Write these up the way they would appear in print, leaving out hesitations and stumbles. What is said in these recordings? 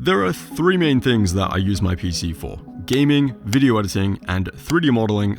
There are three main things that I use my PC for: gaming, video editing, and 3D modeling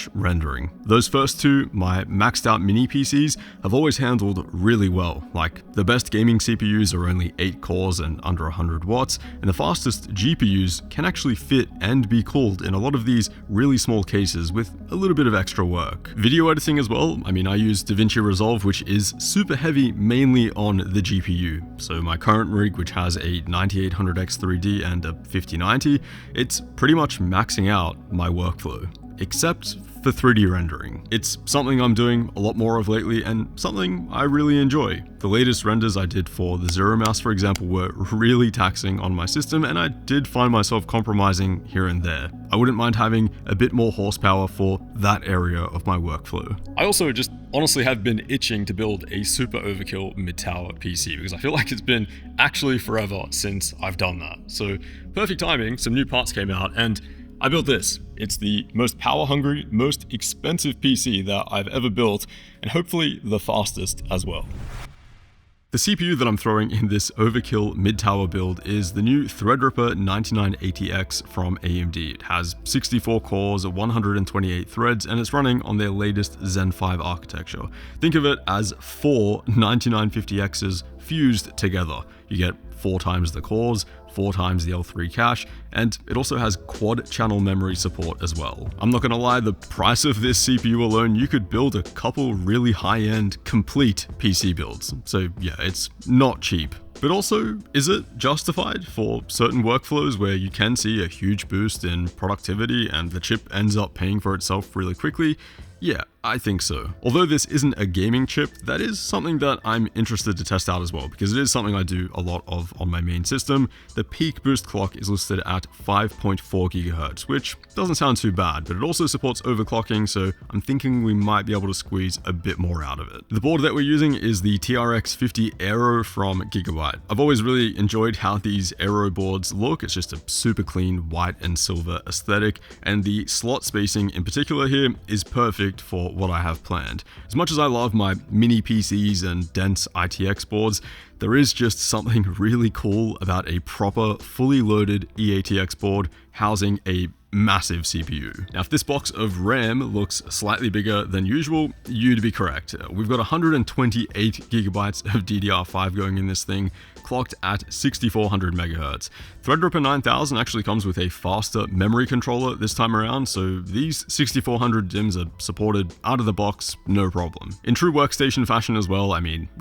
/ rendering. Those first two, my maxed out mini PCs, have always handled really well. Like, the best gaming CPUs are only 8 cores and under 100 watts, and the fastest GPUs can actually fit and be cooled in a lot of these really small cases with a little bit of extra work. Video editing as well, I use DaVinci Resolve, which is super heavy mainly on the GPU. So my current rig, which has a 9800X 3D and a 5090, it's pretty much maxing out my workflow, except for 3D rendering. It's something I'm doing a lot more of lately and something I really enjoy. The latest renders I did for the ZeroMouse, for example, were really taxing on my system, and I did find myself compromising here and there. I wouldn't mind having a bit more horsepower for that area of my workflow. I also just honestly have been itching to build a super overkill mid-tower PC because I feel like it's been actually forever since I've done that. So perfect timing, some new parts came out and I built this. It's the most power-hungry, most expensive PC that I've ever built, and hopefully the fastest as well. The CPU that I'm throwing in this overkill mid-tower build is the new Threadripper 9980X from AMD. It has 64 cores, 128 threads, and it's running on their latest Zen 5 architecture. Think of it as 4 9950Xs fused together. You get 4 times the cores, 4 times the L3 cache, and it also has quad channel memory support as well. I'm not gonna lie, the price of this CPU alone, you could build a couple really high-end complete PC builds. So yeah, it's not cheap. But also, is it justified for certain workflows where you can see a huge boost in productivity and the chip ends up paying for itself really quickly? Yeah, I think so. Although this isn't a gaming chip, that is something that I'm interested to test out as well, because it is something I do a lot of on my main system. The peak boost clock is listed at 5.4 GHz, which doesn't sound too bad, but it also supports overclocking, so I'm thinking we might be able to squeeze a bit more out of it. The board that we're using is the TRX 50 Aero from Gigabyte. I've always really enjoyed how these Aero boards look. It's just a super clean white and silver aesthetic, and the slot spacing in particular here is perfect for what I have planned. As much as I love my mini PCs and dense ITX boards, there is just something really cool about a proper, fully loaded eATX board housing a massive CPU. Now, if this box of RAM looks slightly bigger than usual, you'd be correct. We've got 128 gigabytes of DDR5 going in this thing, clocked at 6400 megahertz. Threadripper 9000 actually comes with a faster memory controller this time around, so these 6400 DIMMs are supported out of the box, no problem. In true workstation fashion as well,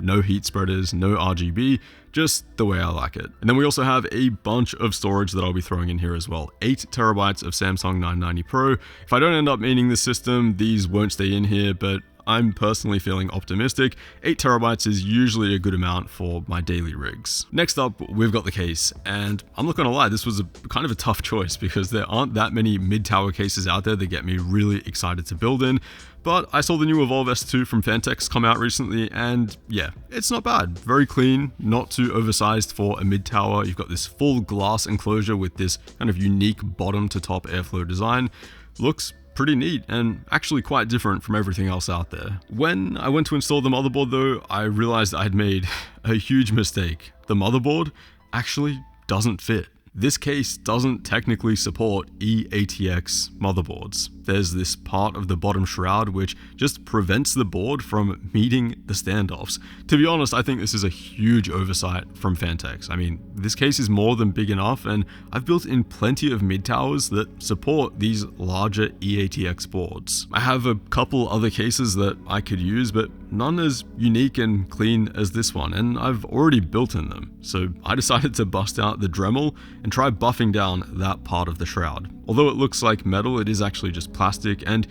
no heat spreaders, no RGB, just the way I like it. And then we also have a bunch of storage that I'll be throwing in here as well. 8 terabytes of Samsung 990 Pro. If I don't end up needing this system, these won't stay in here, but I'm personally feeling optimistic. 8 terabytes is usually a good amount for my daily rigs. Next up, we've got the case, and I'm not gonna lie, this was kind of a tough choice because there aren't that many mid-tower cases out there that get me really excited to build in. But I saw the new Evolve S2 from Phanteks come out recently, and yeah, it's not bad. Very clean, not too oversized for a mid-tower. You've got this full glass enclosure with this kind of unique bottom to top airflow design. Looks pretty neat and actually quite different from everything else out there. When I went to install the motherboard though, I realized I had made a huge mistake. The motherboard actually doesn't fit. This case doesn't technically support eATX motherboards. There's this part of the bottom shroud which just prevents the board from meeting the standoffs. To be honest, I think this is a huge oversight from Phanteks. This case is more than big enough, and I've built in plenty of mid-towers that support these larger eATX boards. I have a couple other cases that I could use, but none as unique and clean as this one, and I've already built in them. So I decided to bust out the Dremel and try buffing down that part of the shroud. Although it looks like metal, it is actually just plastic, and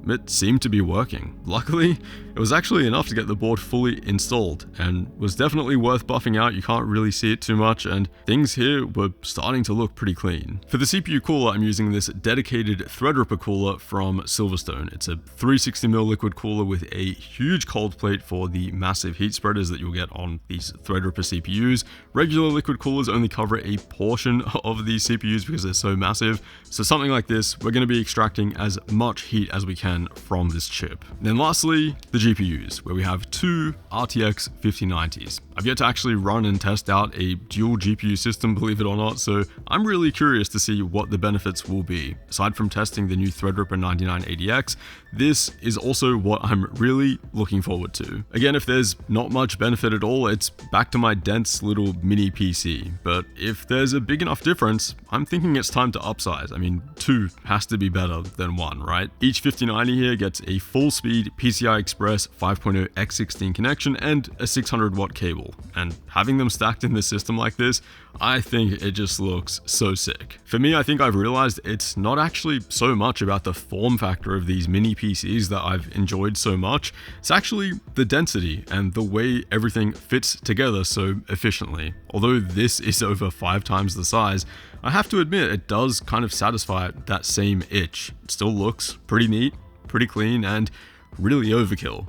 it seemed to be working. Luckily, it was actually enough to get the board fully installed and was definitely worth buffing out. You can't really see it too much, and things here were starting to look pretty clean. For the CPU cooler, I'm using this dedicated Threadripper cooler from Silverstone. It's a 360mm liquid cooler with a huge cold plate for the massive heat spreaders that you'll get on these Threadripper CPUs. Regular liquid coolers only cover a portion of these CPUs because they're so massive. So something like this, we're going to be extracting as much heat as we can from this chip. Then lastly, the GPUs, where we have two RTX 5090s. I've yet to actually run and test out a dual GPU system, believe it or not, so I'm really curious to see what the benefits will be. Aside from testing the new Threadripper 9980X, this is also what I'm really looking forward to. Again, if there's not much benefit at all, it's back to my dense little mini PC. But if there's a big enough difference, I'm thinking it's time to upsize. I mean, 2 has to be better than 1, right? Each 5090 here gets a full-speed PCI Express 5.0 x16 connection and a 600 watt cable. And having them stacked in this system like this, I think it just looks so sick. For me, I think I've realized it's not actually so much about the form factor of these mini PCs that I've enjoyed so much. It's actually the density and the way everything fits together so efficiently. Although this is over 5 times the size, I have to admit it does kind of satisfy that same itch. It still looks pretty neat, pretty clean, and really overkill.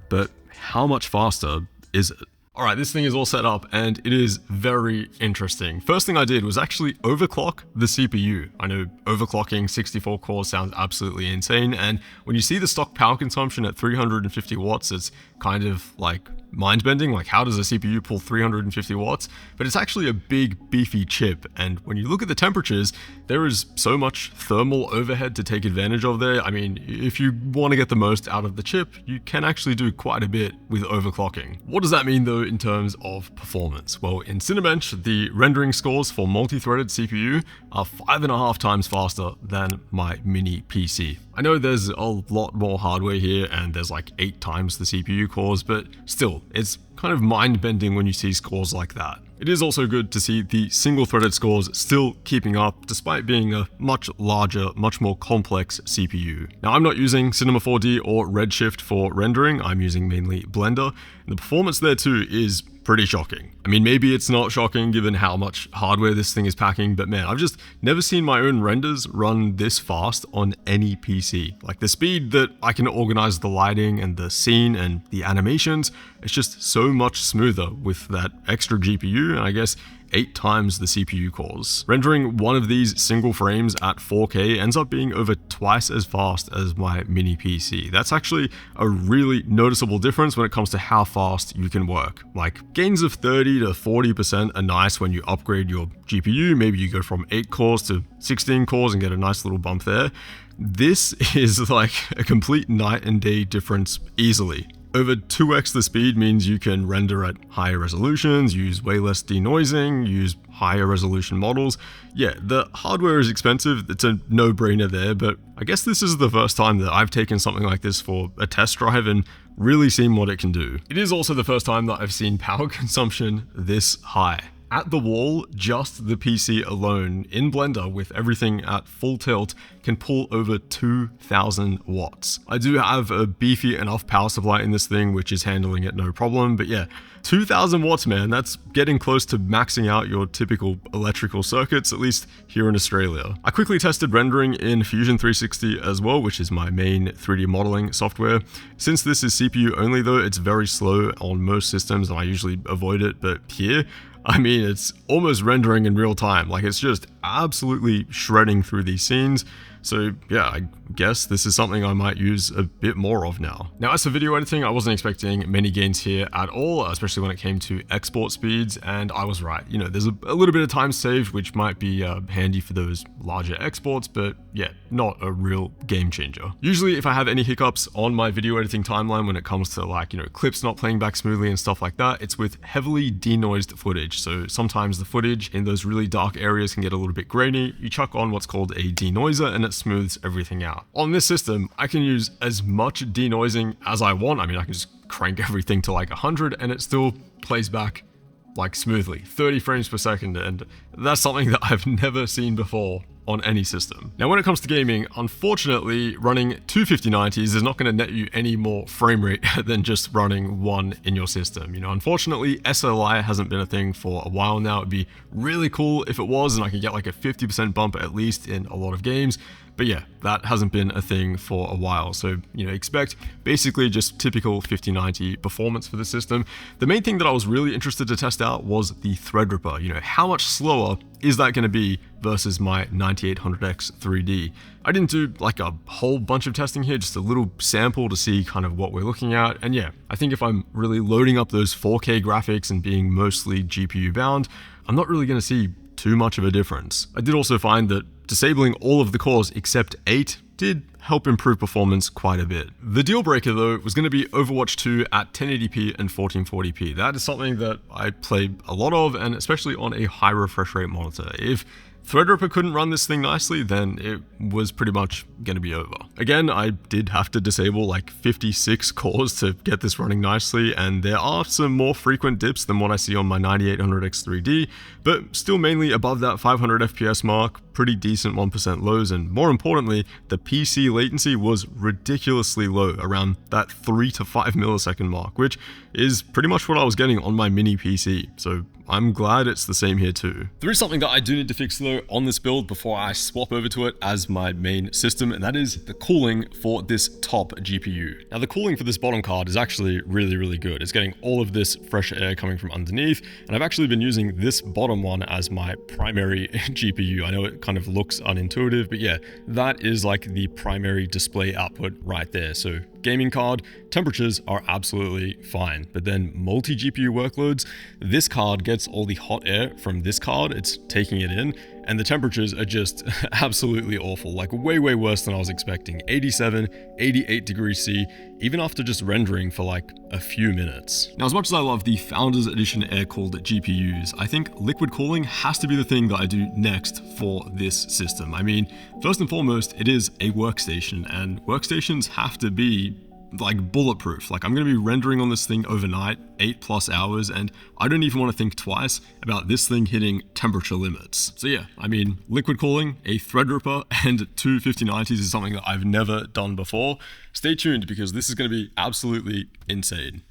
But how much faster is it? Alright, this thing is all set up and it is very interesting. First thing I did was actually overclock the CPU. I know overclocking 64 cores sounds absolutely insane, and when you see the stock power consumption at 350 watts, it's kind of like mind-bending. Like, how does a CPU pull 350 watts? But it's actually a big, beefy chip, and when you look at the temperatures, there is so much thermal overhead to take advantage of there. I mean, if you want to get the most out of the chip, you can actually do quite a bit with overclocking. What does that mean though in terms of performance? Well, in Cinebench, the rendering scores for multi-threaded CPU are 5.5 times faster than my mini PC. I know there's a lot more hardware here and there's like 8 times the CPU cores, but still, it's kind of mind-bending when you see scores like that. It is also good to see the single-threaded scores still keeping up despite being a much larger, much more complex CPU. Now, I'm not using Cinema 4D or Redshift for rendering, I'm using mainly Blender, and the performance there too is pretty shocking. I mean, maybe it's not shocking given how much hardware this thing is packing, but man, I've just never seen my own renders run this fast on any PC. Like, the speed that I can organize the lighting and the scene and the animations, it's just so much smoother with that extra GPU, and I guess 8 times the CPU cores. Rendering one of these single frames at 4K ends up being over twice as fast as my mini PC. That's actually a really noticeable difference when it comes to how fast you can work. Like, gains of 30 to 40% are nice when you upgrade your GPU. Maybe you go from 8 cores to 16 cores and get a nice little bump there. This is like a complete night and day difference easily. Over 2x the speed means you can render at higher resolutions, use way less denoising, use higher resolution models. Yeah, the hardware is expensive, it's a no-brainer there, but I guess this is the first time that I've taken something like this for a test drive and really seen what it can do. It is also the first time that I've seen power consumption this high. At the wall, just the PC alone in Blender with everything at full tilt can pull over 2,000 watts. I do have a beefy enough power supply in this thing which is handling it no problem, but yeah, 2,000 watts, man, that's getting close to maxing out your typical electrical circuits, at least here in Australia. I quickly tested rendering in Fusion 360 as well, which is my main 3D modeling software. Since this is CPU only though, it's very slow on most systems and I usually avoid it, but here, I mean, it's almost rendering in real time. Like, it's just absolutely shredding through these scenes. So yeah, I guess this is something I might use a bit more of now. Now, as for video editing, I wasn't expecting many gains here at all, especially when it came to export speeds, and I was right. You know, there's a little bit of time saved, which might be handy for those larger exports, but yeah, not a real game changer. Usually, if I have any hiccups on my video editing timeline when it comes to, like, you know, clips not playing back smoothly and stuff like that, it's with heavily denoised footage. So sometimes the footage in those really dark areas can get a little bit grainy. You chuck on what's called a denoiser and it smooths everything out. On this system, I can use as much denoising as I want. I mean, I can just crank everything to like 100 and it still plays back like smoothly, 30 frames per second, and that's something that I've never seen before on any system. Now, when it comes to gaming, unfortunately, running two 5090s is not going to net you any more frame rate than just running one in your system. You know, unfortunately, SLI hasn't been a thing for a while now. It'd be really cool if it was, and I could get like a 50% bump at least in a lot of games. But yeah, that hasn't been a thing for a while. So, expect basically just typical 5090 performance for the system. The main thing that I was really interested to test out was the Threadripper. How much slower is that going to be versus my 9800X 3D? I didn't do like a whole bunch of testing here, just a little sample to see kind of what we're looking at. And yeah, I think if I'm really loading up those 4K graphics and being mostly GPU bound, I'm not really going to see too much of a difference. I did also find that disabling all of the cores except 8 did help improve performance quite a bit. The deal breaker though was going to be Overwatch 2 at 1080p and 1440p. That is something that I play a lot of, and especially on a high refresh rate monitor. If Threadripper couldn't run this thing nicely, then it was pretty much going to be over. Again, I did have to disable like 56 cores to get this running nicely, and there are some more frequent dips than what I see on my 9800X 3D, but still mainly above that 500 FPS mark, pretty decent 1% lows, and more importantly, the PC latency was ridiculously low, around that 3 to 5 millisecond mark, which is pretty much what I was getting on my mini PC. So I'm glad it's the same here too. There is something that I do need to fix though on this build before I swap over to it as my main system, and that is the cooling for this top GPU. Now the cooling for this bottom card is actually really good. It's getting all of this fresh air coming from underneath, and I've actually been using this bottom one as my primary GPU. I know it kind of looks unintuitive, but yeah, that is like the primary display output right there. So gaming card, temperatures are absolutely fine, but then multi-GPU workloads, this card gets all the hot air from this card, it's taking it in, and the temperatures are just absolutely awful, like way worse than I was expecting. 87, 88 degrees C, even after just rendering for like a few minutes. Now, as much as I love the Founders Edition air-cooled GPUs, I think liquid cooling has to be the thing that I do next for this system. I mean, first and foremost, it is a workstation, and workstations have to be like bulletproof. Like, I'm going to be rendering on this thing overnight, 8+ hours, and I don't even want to think twice about this thing hitting temperature limits. So yeah, I mean, liquid cooling, a Threadripper, and two 5090s is something that I've never done before. Stay tuned because this is going to be absolutely insane.